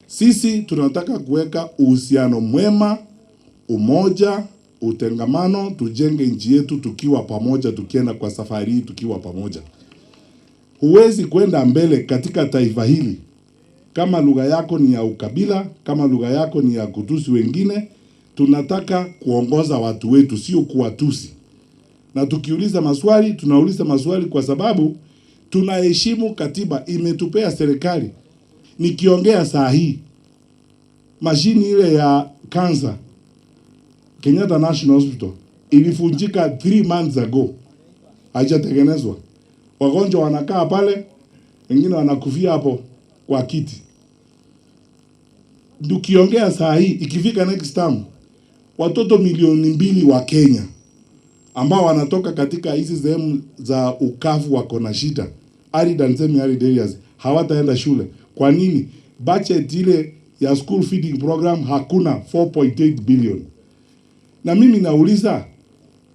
Sisi tunataka kuweka uhusiano mwema, umoja, utengamano, tujenge nchi yetu tukiwa pamoja, tukienda kwa safari hii tukiwa pamoja. Huwezi kwenda mbele katika taifa hili kama lugha yako ni ya ukabila, kama lugha yako ni ya kutusi wengine. Tunataka kuongoza watu wetu, sio kuwatusi. Na tukiuliza maswali, tunauliza maswali kwa sababu tunaheshimu katiba imetupea serikali. Nikiongea saa hii, mashini ile ya cancer Kenyatta National Hospital ilifunjika 3 months ago. Haijatengenezwa. Wagonjwa wanakaa pale, wengine wanakufia hapo kwa kiti. Tukiongea saa hii, ikifika next term, watoto milioni 2 wa Kenya ambao wanatoka katika hizi sehemu za ukavu wako na shida, arid and semi-arid areas, hawataenda shule. Kwa nini? Budget ile ya school feeding program hakuna 4.8 billion. Na mimi nauliza,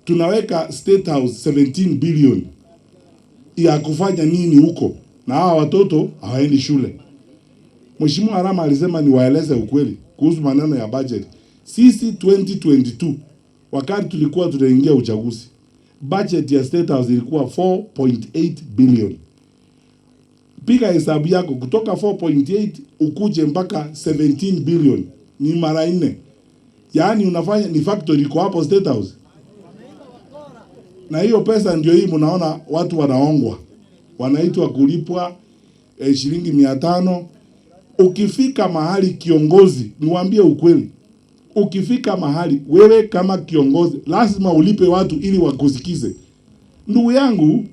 tunaweka State House 17 billion ya kufanya nini huko? Na hawa watoto hawaendi shule. Mheshimiwa Arama alisema niwaeleze ukweli kuhusu maneno ya budget. Sisi 2022 wakati tulikuwa tunaingia uchaguzi, budget ya State House ilikuwa 4.8 billion. Piga hesabu yako kutoka 4.8 ukuje mpaka 17 billion, ni mara 4. Yaani unafanya ni factory iko hapo State House. Na hiyo pesa ndio hii mnaona watu wanaongwa. Wanaitwa kulipwa shilingi 500. Ukifika mahali kiongozi, niwaambie ukweli. Ukifika mahali wewe kama kiongozi lazima ulipe watu ili wakusikize. Ndugu yangu,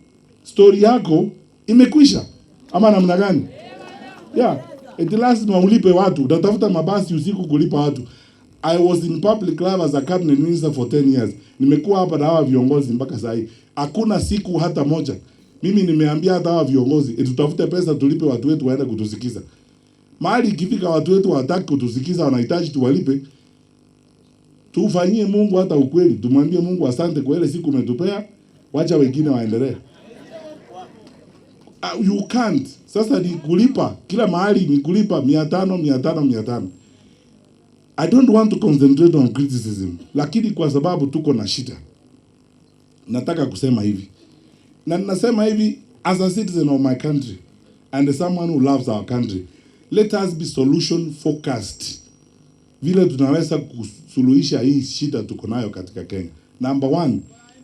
story yako imekwisha. Ama namna gani? Eti lazima ulipe watu. Utatafuta mabasi usiku kulipa watu. I was in public life as a cabinet minister for 10 years. Nimekuwa hapa na hawa viongozi mpaka sasa hivi. Hakuna siku hata moja mimi nimeambia hata hawa viongozi tutafute pesa tulipe watu wetu waende kutusikiza. Mahali ikifika watu wetu hawataki kutusikiza, wanahitaji tuwalipe, tufanyie Mungu hata ukweli. Tumwambie Mungu asante kwa ile siku umetupea, wacha wengine waendelee. You can't. Sasa ni kulipa. Kila mahali ni kulipa 500. I don't want to concentrate on criticism. Lakini kwa sababu tuko na shida, nataka kusema hivi. Na nasema hivi as a citizen of my country and someone who loves our country. Let us be solution focused. Vile tunaweza kusuluhisha hii shida tuko nayo katika Kenya. Number 1,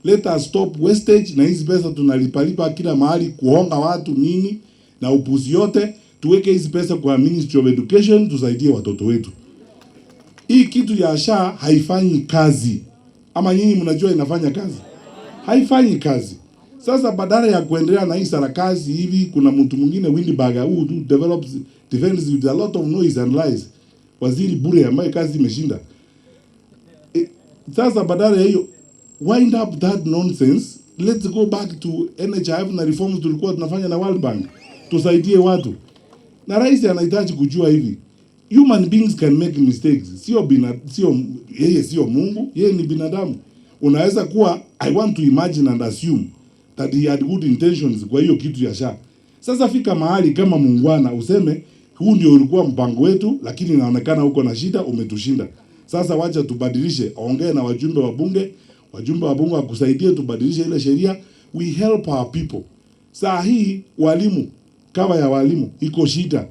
let us stop wastage na hizi pesa tunalipalipa kila mahali kuhonga watu nini na upuzi yote. Tuweke hizi pesa kwa Ministry of Education, tusaidie watoto wetu. Hii kitu ya SHA haifanyi kazi. Ama nyinyi mnajua inafanya kazi? Haifanyi kazi. Sasa badala ya kuendelea na hii sarakazi hivi, kuna mtu mwingine Windibaga who develops defense with a lot of noise and lies. Waziri bure ambaye kazi imeshinda. Sasa badala ya hiyo, wind up that nonsense. Let's go back to NHIF na reforms tulikuwa tunafanya na World Bank. Tusaidie watu. Na rais anahitaji kujua hivi. Human beings can make mistakes. Yeye sio Mungu, yeye ni binadamu. Unaweza kuwa I want to imagine and assume that he had good intentions kwa hiyo kitu ya SHA. Sasa fika mahali kama muungwana useme huu ndio ulikuwa mpango wetu, lakini inaonekana uko na shida, umetushinda. Sasa wacha tubadilishe, ongea na wajumbe wa bunge wakusaidie tubadilishe ile sheria. We help our people. Saa hii walimu, kama ya walimu iko shida.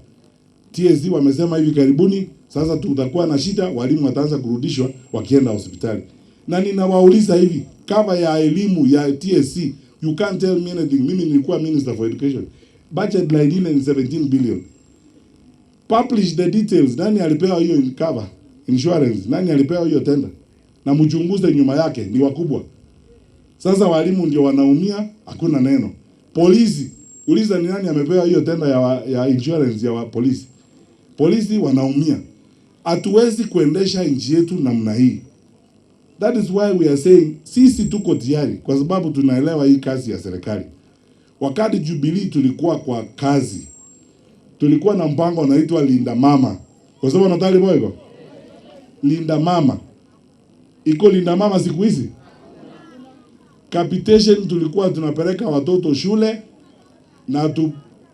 TSC wamesema hivi karibuni sasa tutakuwa na shida, walimu wataanza kurudishwa wakienda hospitali. Na ninawauliza hivi, kama ya elimu ya TSC, you can't tell me anything. Mimi nilikuwa Minister for Education. Budget line ile ni 17 billion. Publish the details. Nani alipewa hiyo cover insurance? Nani alipewa hiyo tenda? Na mchunguze nyuma yake, ni wakubwa. Sasa walimu ndio wanaumia, hakuna neno. Polisi, uliza ni nani amepewa hiyo tenda ya insurance ya polisi. Polisi wanaumia. Hatuwezi kuendesha nchi yetu namna hii. That is why we are saying sisi tuko tayari kwa sababu tunaelewa hii kazi ya serikali. Wakati Jubilee tulikuwa kwa kazi, tulikuwa na mpango unaitwa Linda Mama. Kwa sababu Natali Boyko, Linda Mama. Iko Linda Mama siku hizi? Capitation tulikuwa tunapeleka watoto shule na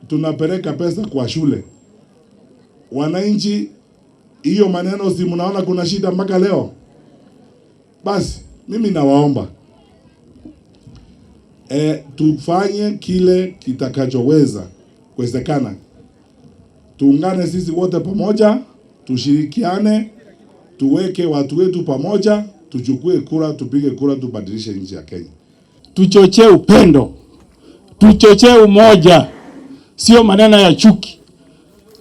tunapeleka pesa kwa shule. Wananchi Hiyo maneno si mnaona kuna shida mpaka leo? Basi mimi nawaomba tufanye kile kitakachoweza kuwezekana. Tuungane sisi wote pamoja, tushirikiane, tuweke watu wetu pamoja, tuchukue kura, tupige kura, tubadilishe nchi ya Kenya. Tuchochee upendo, tuchochee umoja, sio maneno ya chuki.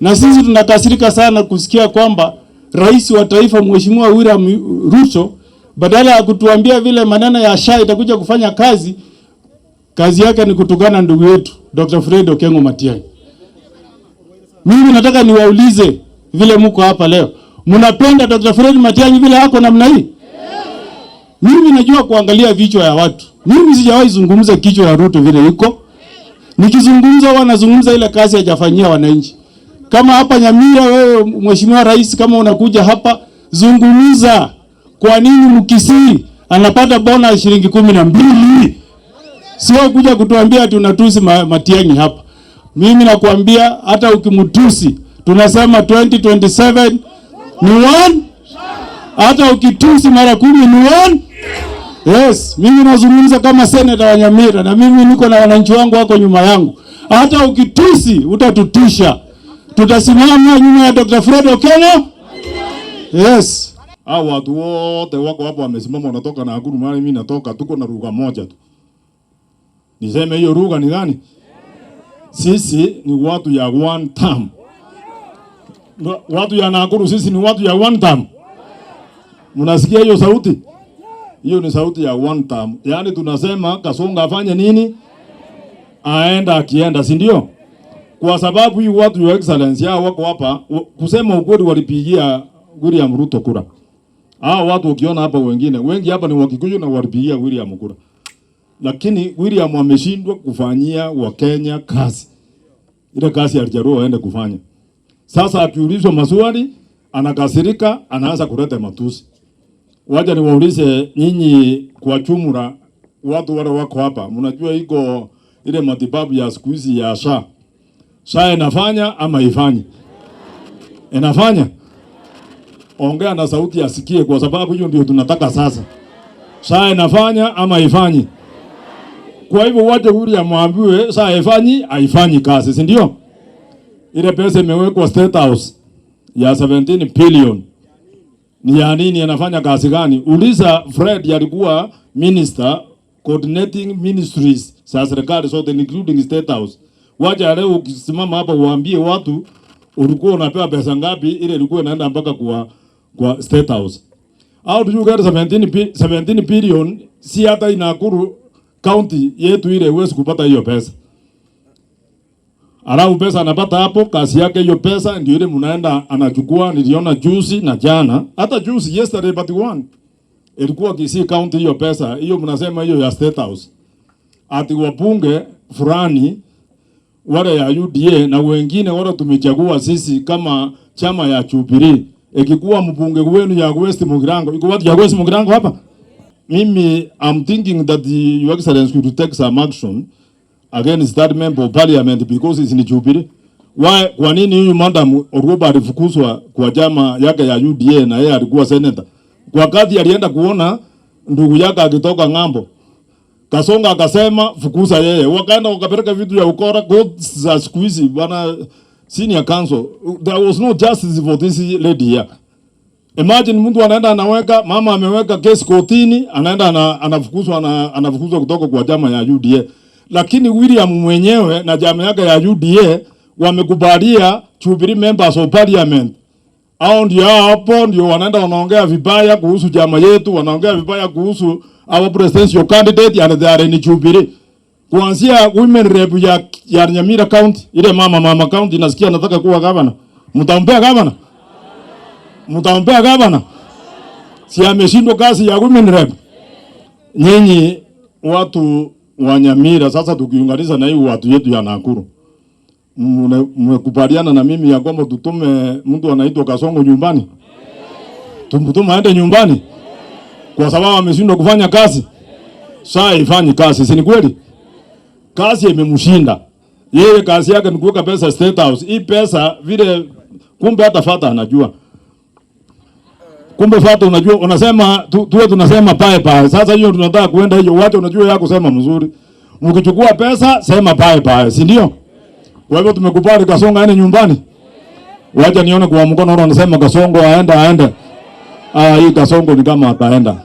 Na sisi tunakasirika sana kusikia kwamba rais wa taifa Mheshimiwa William Ruto badala ya kutuambia vile maneno ya SHA itakuja kufanya kazi yake ni kutukana ndugu yetu Dr. Fred Okengo Matiang'i. Mimi nataka niwaulize vile mko hapa leo, mnapenda Dr. Fred Matiang'i vile hako namna hii? Mimi najua kuangalia vichwa ya watu. Mimi sijawahi zungumza kichwa ya Ruto vile iko. Nikizungumza wanazungumza ile kazi hajafanyia wananchi. Kama hapa Nyamira, wewe Mheshimiwa Rais, kama unakuja hapa zungumza kwa nini Mkisii anapata bona shilingi 12? Sio kuja kutuambia tunatusi Matiang'i hapa. Mimi nakwambia hata ukimtusi tunasema 2027 ni one. Hata ukitusi mara 10 ni one. Yes, mimi nazungumza kama senator wa Nyamira na mimi niko na wananchi wangu wako nyuma yangu. Hata ukitusi utatutisha. Tutasimama nyuma ya Dr. Fred Okengo. Yes. Hao watu wote wako hapo wamesimama, wanatoka na Nakuru, mali mimi natoka, tuko na lugha moja tu. Niseme hiyo lugha ni gani? Sisi ni watu ya one term. Watu ya Nakuru sisi ni watu ya one term. Mnasikia hiyo sauti? Hiyo ni sauti ya one term. Yaani tunasema Kasonga afanye nini? Aenda akienda, si ndio? Kwa sababu hii watu ya excellence yao wako hapa, kusema ukweli walipigia William Ruto kura. Hao watu ukiona hapa wengi hapa ni Wakikuyu na walipigia William kura. Lakini William ameshindwa kufanyia Wakenya kazi. Ile kazi alijarua aende kufanya. Sasa akiulizwa maswali, anakasirika, anaanza kuleta matusi. Wacha niwaulize nyinyi kwa jumla watu wale wako hapa. Mnajua iko ile matibabu ya siku hizi ya SHA. SHA inafanya ama ifanyi? Inafanya? Ongea na sauti asikie kwa sababu hiyo ndio tunataka sasa. SHA inafanya ama ifanyi? Kwa hivyo waje William ambiwe SHA ifanyi, haifanyi kazi, si ndio? Ile pesa imewekwa State House ya 17 billion. Ni ya nini, anafanya kazi gani? Uliza Fred alikuwa minister coordinating ministries za serikali zote including State House. Wacha leo ukisimama hapa uambie watu ulikuwa unapewa pesa ngapi, ile ilikuwa inaenda mpaka kwa State House. How do you get 17 billion? Si hata Nakuru county yetu ile huwezi kupata hiyo pesa. Alafu pesa anapata hapo, kazi yake hiyo pesa ndio ile mnaenda anachukua. Niliona juzi na jana, hata juzi yesterday but one. Ilikuwa Kisii county hiyo pesa, hiyo mnasema hiyo ya State House. Ati wabunge fulani wale ya UDA na wengine wale tumechagua sisi kama chama ya Jubilee. Ikikuwa mbunge wenu ya West Mugirango, iko watu ya West Mugirango hapa. Mimi I'm thinking that your excellency could take some action against that member of parliament because it's in Jubilee. Why, kwa nini huyu madam Oruba alifukuzwa kwa chama yake ya UDA na yeye alikuwa senator? Kwa kadhi alienda kuona ndugu yake akitoka ng'ambo. Kasonga akasema fukuza yeye. Wakaenda wakapeleka vitu ya ukora court za siku hizi bwana senior council. There was no justice for this lady here. Imagine mtu anaenda anaweka, mama ameweka kesi kotini, anaenda anafukuzwa kutoka kwa chama ya UDA. Lakini William mwenyewe na chama yake ya UDA wamekubalia Jubilee members of parliament. Hao ndio hapo ndio wanaenda wanaongea vibaya kuhusu chama yetu, wanaongea vibaya kuhusu our presidential candidate and they are in Jubilee. Kuanzia women rep ya Nyamira county, ile mama county nasikia anataka kuwa governor. Mtampea governor? Mtampea governor? Si ameshindwa kazi ya women rep. Nyinyi watu wa Nyamira sasa tukiunganisha na hii watu yetu ya Nakuru. Mmekubaliana na mimi ya kwamba tutume mtu anaitwa Kasongo nyumbani? Tumtume aende nyumbani? Kwa sababu ameshindwa kufanya kazi. Sasa ifanye kazi, si ni kweli? Kazi imemshinda. Yeye kazi yake ni kuweka pesa State House. Hii pesa vile kumbe hata fata anajua. Kumbe Fata unajua unasema tuwe tunasema pae. Sasa hiyo tunataka kuenda hiyo wacha unajua yako sema mzuri. Mkichukua pesa sema pae, si ndio? Kwa hivyo tumekubali Kasongo aende nyumbani. Wacha nione kwa mkono unasema Kasongo aende. Hii Kasongo ni kama ataenda.